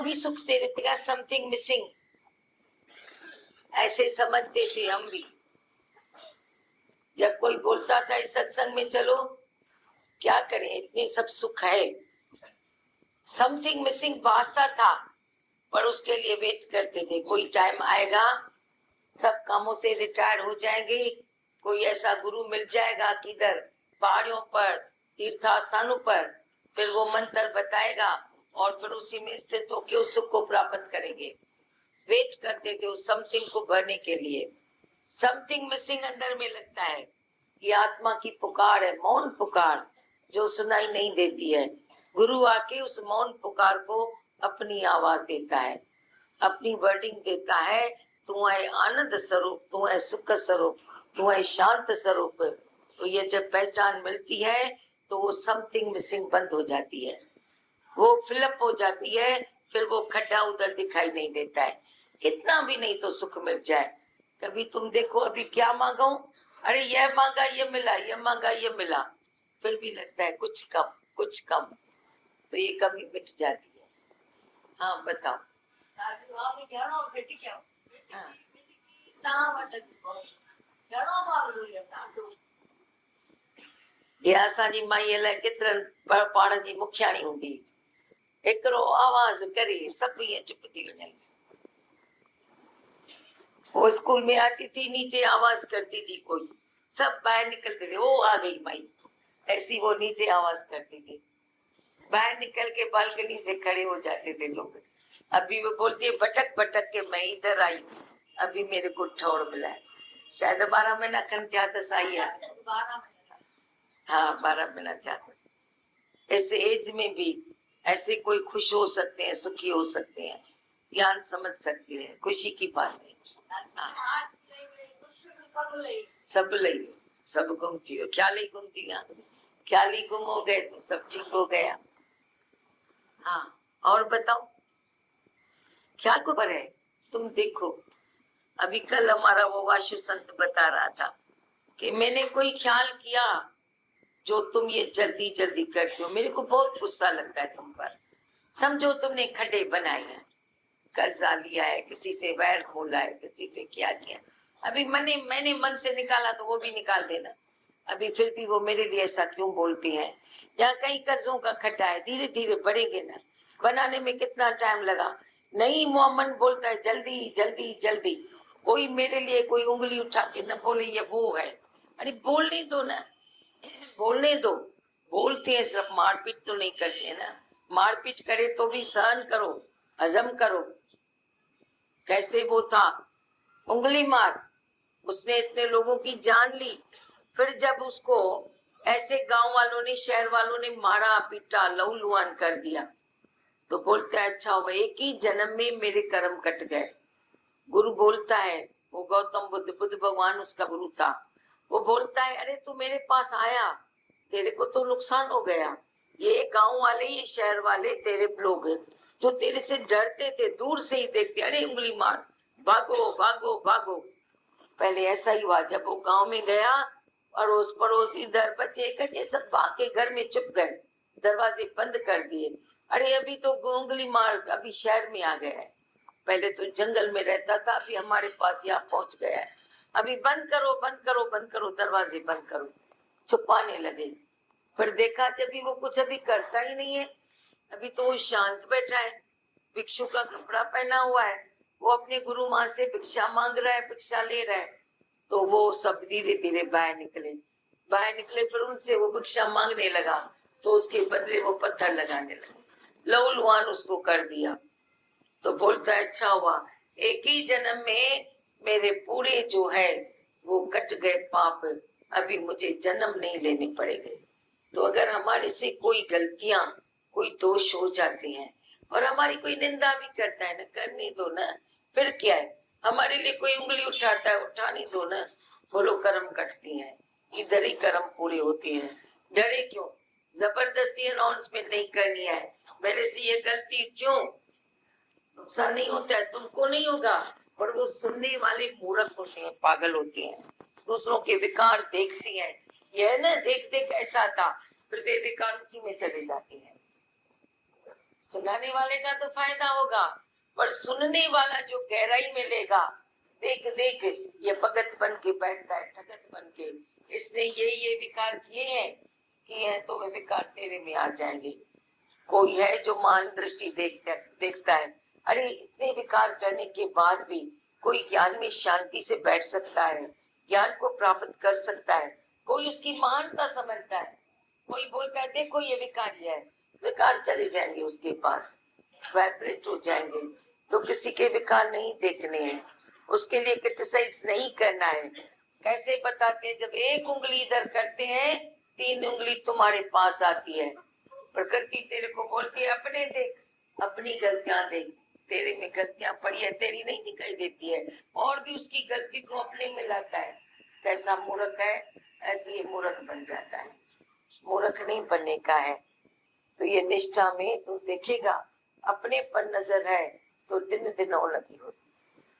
भी सुख तेरे बिना समथिंग मिसिंग, ऐसे समझते थे हम भी। जब कोई बोलता था इस सत्संग में चलो, क्या करें इतने सब सुख है, समथिंग मिसिंग भासता था, पर उसके लिए वेट करते थे कोई टाइम आएगा, सब कामों से रिटायर हो जाएंगे, कोई ऐसा गुरु मिल जाएगा किधर पहाड़ियों पर तीर्थ स्थानों पर, फिर वो मंत्र बताएगा और फिर उसी में स्थित होकर उस सुख को प्राप्त करेंगे। वेट करते थे उस समथिंग को भरने के लिए। समथिंग मिसिंग अंदर में लगता है, ये आत्मा की पुकार है, मौन पुकार जो सुनाई नहीं देती है। गुरु आके उस मौन पुकार को अपनी आवाज देता है, अपनी वर्डिंग देता है। तू है आनंद स्वरूप, तू है सुख स्वरूप, तू है शांत स्वरूप। तो ये जब पहचान मिलती है तो वो समथिंग मिसिंग बंद हो जाती है, वो फिलअप हो जाती है, फिर वो खड्डा उधर दिखाई नहीं देता है। कितना भी नहीं तो सुख मिल जाए। कभी तुम देखो अभी क्या मांगा हूं, अरे यह मांगा ये मिला, यह मांगा ये मिला, फिर भी लगता है कुछ कम कुछ कम, तो ये कमी मिट जाती है। हाँ बताओ। ये असांजी माईअ लाइ केतिरनि पाण जी मुखियाणी हूंदी, हिकिड़ो आवाज करे सब ये चुप थी वञनि। वो स्कूल में आती थी, नीचे आवाज करती थी कोई, सब बाहर निकलते थे, वो आ गई माई, ऐसी वो नीचे आवाज करती थी। बाहर निकल के बालकनी से खड़े हो जाते थे लोग। अभी वो बोलती है भटक भटक के मैं इधर आई, अभी मेरे को ठौर मिला है। शायद 12 महीना खन जातस आई है। हाँ 12 महीना जातस। इस एज में भी ऐसे कोई खुश हो सकते हैं, सुखी हो सकते हैं, ज्ञान समझ सकते हैं, खुशी की बात है। सब लई सब गुम थी, ख्याल ही गुम थी, ख्याल ही गुम हो गए तो सब ठीक हो गया। हाँ और बताओ क्या खबर है। तुम देखो अभी कल हमारा वो वाशु संत बता रहा था कि मैंने कोई ख्याल किया जो तुम ये जल्दी जल्दी करते हो, मेरे को बहुत गुस्सा लगता है तुम पर। समझो तुमने खड्डे बनाए हैं, कर्जा लिया है, किसी से वैर खोला है, किसी से क्या किया, अभी मैंने मन से निकाला तो वो भी निकाल देना। अभी फिर भी वो मेरे लिए ऐसा क्यों बोलती हैं। यहाँ कई कर्जों का खड्डा है, धीरे धीरे बढ़ेंगे ना, बनाने में कितना टाइम लगा। नहीं मोहम्मद बोलता है जल्दी जल्दी जल्दी, कोई मेरे लिए कोई उंगली उठा के न बोले ये वो है, अरे बोलने दो ना, बोलने दो। बोलते हैं सिर्फ, मारपीट तो नहीं करते हैं ना, मारपीट करे तो भी सहन करो, हजम करो। कैसे वो था, उंगली मार, उसने इतने लोगों की जान ली, फिर जब उसको ऐसे गांव वालों ने शहर वालों ने मारा पीटा लहूलुहान कर दिया, तो बोलता है अच्छा हुआ एक ही जन्म में मेरे कर्म कट गए। गुरु बोलता है, वो गौतम बुद्ध भगवान उसका गुरु था, वो बोलता है अरे तू मेरे पास आया, तेरे को तो नुकसान हो गया, ये गांव वाले ये शहर वाले तेरे लोग जो तेरे से डरते थे, दूर से ही देखते अरे उंगली मार, भागो भागो भागो। पहले ऐसा ही हुआ, जब वो गांव में गया अड़ोस पड़ोस इधर बच्चे कच्चे सब भाग के घर में चुप गए, दरवाजे बंद कर दिए। अरे अभी तो उंगली मार, अभी शहर में आ गया है, पहले तो जंगल में रहता था, अभी हमारे पास यहाँ पहुंच गया है, अभी बंद करो बंद करो बंद करो, दरवाजे बंद करो। छुपाने लगे, फिर देखा कि अभी वो कुछ अभी करता ही नहीं है, अभी तो वो शांत बैठा है, भिक्षु का कपड़ा पहना हुआ है, वो अपने गुरु माँ से भिक्षा मांग रहा है, भिक्षा ले रहा है। तो वो सब धीरे धीरे बाहर निकले, फिर उनसे वो भिक्षा मांगने लगा, तो उसके बदले वो पत्थर लगाने लगे, लहूलुहान उसको कर दिया। तो बोलता है अच्छा हुआ एक ही जन्म में मेरे पूरे जो है वो कट गए पाप, अभी मुझे जन्म नहीं लेने पड़ेंगे। तो अगर हमारे से कोई गलतियां कोई दोष हो जाते हैं और हमारी कोई निंदा भी करता है ना, करने दो ना, फिर क्या है, हमारे लिए कोई उंगली उठाता है उठाने दो ना, बोलो कर्म कटती हैं, इधर ही कर्म पूरे होते हैं। डरे क्यों, जबरदस्ती अनाउंसमेंट नहीं करनी है, मेरे से ये गलती क्यों, नुकसान नहीं होता है, तुमको नहीं होगा, पर वो सुनने वाले मूर्ख होते हैं, पागल होते हैं, दूसरों के विकार देखती हैं, यह ना देख देख ऐसा था, फिर वे विकार उसी में चले जाते हैं। सुनाने वाले का तो फायदा होगा, पर सुनने वाला जो गहराई में लेगा, देख देख ये भगत बन के बैठता है, ठगत बन के, इसने ये विकार किए हैं तो वे विकार तेरे में आ जाएंगे। कोई है जो मान दृष्टि देखता है, अरे इतने विकार करने के बाद भी कोई ज्ञान में शांति से बैठ सकता है, ज्ञान को प्राप्त कर सकता है, कोई उसकी महानता समझता है। कोई बोलता है देखो ये विकार है, विकार चले जाएंगे उसके पास, वाइब्रेट हो जाएंगे। तो किसी के विकार नहीं देखने हैं, उसके लिए क्रिटिसाइज नहीं करना है। कैसे बताते हैं, जब एक उंगली इधर करते हैं, 3 उंगली तुम्हारे पास आती है। प्रकृति तेरे को बोलती है अपने देख, अपनी गलतियां देख, तेरे में गलतियां पड़ी है, तेरी नहीं दिखाई देती है, और भी उसकी गलती को अपने में लाता है। कैसा मूर्ख है, ऐसे ही मूर्ख बन जाता है। मूर्ख नहीं बनने का है। तो ये निष्ठा में तो देखेगा, अपने पर नजर है तो दिन दिन और लगी होती।